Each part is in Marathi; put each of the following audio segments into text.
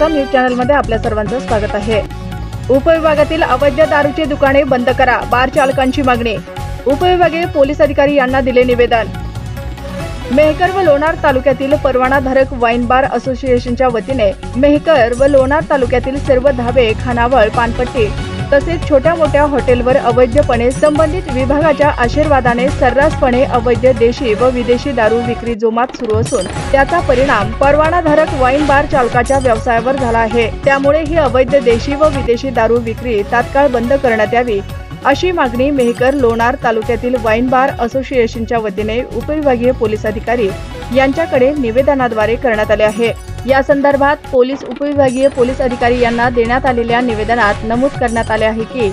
महाराष्ट्र न्यूज चॅनल मध्ये आपल्या सर्वांचं स्वागत आहे। उपविभागातील अवैध दारूची दुकाने बंद करा, बार चालकांची मागणी। उपविभागीय पोलीस अधिकारी यांना दिले निवेदन। मेहकर व लोणार तालुक्यातील परवानाधारक वाईन बार असोसिएशनच्या वतीने मेहकर व लोणार तालुक्यातील सर्व धाबे, खानावळ, पानपट्टी तसेच छोट्या मोठ्या हॉटेलवर अवैधपणे संबंधित विभागाच्या आशीर्वादाने सर्रासपणे अवैध देशी व विदेशी दारू विक्री जोमात सुरू असून त्याचा परिणाम परवानाधारक वाईन बार चालकाच्या व्यवसायावर झाला आहे। त्यामुळे ही अवैध देशी व विदेशी दारू विक्री तात्काळ बंद करण्यात यावी अशी मागणी मेहकर लोणार तालुक्यातील वाईन बार असोसिएशनच्या वतीने उपविभागीय पोलीस अधिकारी यांच्याकडे निवेदनाद्वारे करण्यात आले आहे। या संदर्भात पोलीस उपविभागीय पोलीस अधिकारी यांना देण्यात आलेल्या निवेदनात नमूद करण्यात आले आहे की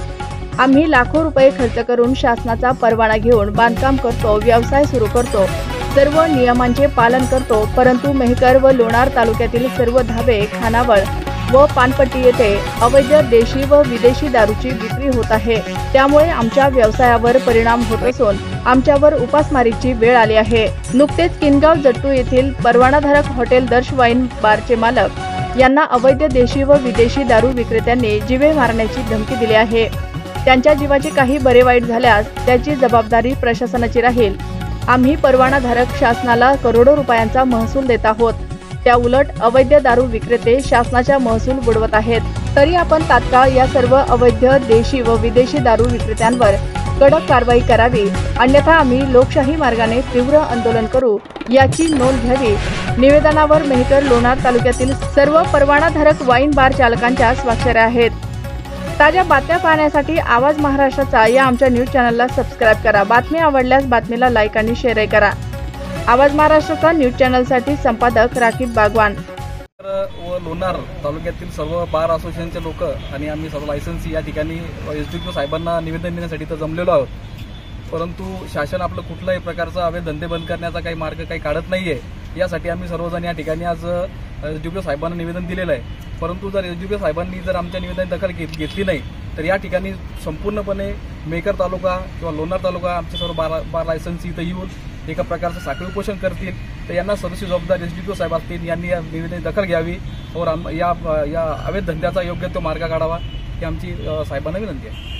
आम्ही लाखो रुपये खर्च करून शासनाचा परवाना घेऊन बांधकाम करतो, व्यवसाय सुरू करतो, सर्व नियमांचे पालन करतो, परंतु मेहकर व लोणार तालुक्यातील सर्व धाबे, खानावळ व पानपट्टी येथे अवैध देशी व विदेशी दारूची विक्री होत आहे। त्यामुळे आमच्या व्यवसायावर परिणाम होत असून आमच्यावर उपासमारीची वेळ आली आहे। नुकतेच किनगाव जट्टू येथील परवानाधारक हॉटेल दर्श वाईन बारचे मालक यांना अवैध देशी व विदेशी दारू विक्रेत्यांनी जीवे मारण्याची धमकी दिली आहे। त्यांच्या जीवाचे काही बरे वाईट झाल्यास त्याची जबाबदारी प्रशासनाची राहील। आम्ही परवानाधारक शासनाला करोडो रुपयांचा महसूल देत आहोत, त्या उलट अवैध दारू विक्रेते शासनाचा महसूल बुडवत आहेत। तरी आपण तात्काळ या सर्व अवैध देशी व विदेशी दारू विक्रेत्यांवर कडक कारवाई करावी, अन्यथा आम्ही लोकशाही मार्गाने तीव्र आंदोलन करू याची नोंद घ्यावी। निवेदनावर मेहकर लोणार तालुक्यातील सर्व परवानाधारक वाईन बार चालकांच्या स्वाक्षऱ्या आहेत। ताज्या बातम्या पाहण्यासाठी आवाज महाराष्ट्राचा या आमच्या न्यूज चॅनलला सबस्क्राईब करा। बातमी आवडल्यास बातमीला लाईक आणि शेअर करा। आवाज महाराष्ट्राचा न्यूज चॅनलसाठी संपादक राकीब बागवान। व लोणार तालुक्यातील सर्व बार असोसिएशनचे लोक आणि आम्ही सर्व लायसन्सी या ठिकाणी एसडीपीओ साहेबांना निवेदन देण्यासाठी तर जमलेलो आहोत, परंतु शासन आपलं कुठल्याही प्रकारचा अवैध धंदे बंद करण्याचा काही मार्ग काही काढत नाहीये। यासाठी आम्ही सर्वजण या ठिकाणी आज एसडीपीओ साहेबांना निवेदन दिलेलं आहे। परंतु जर एसडीपीओ साहेबांनी जर आमच्या निवेदनाची दखल घेतली नाही तर या ठिकाणी संपूर्णपणे मेहकर तालुका किंवा लोणार तालुका आमचे सर्व बार लायसन्सी इथं येऊन एका प्रकारचं साखळी उपोषण करतील। तर यांना सर्वस्वी जबाबदार एसडीपीओ साहेब असतील, यांनी या निवेदनाची दखल घ्यावी और या अवैध धंद्याचा योग्य तो मार्ग काढावा ही आमची साहेबांना विनंती आहे।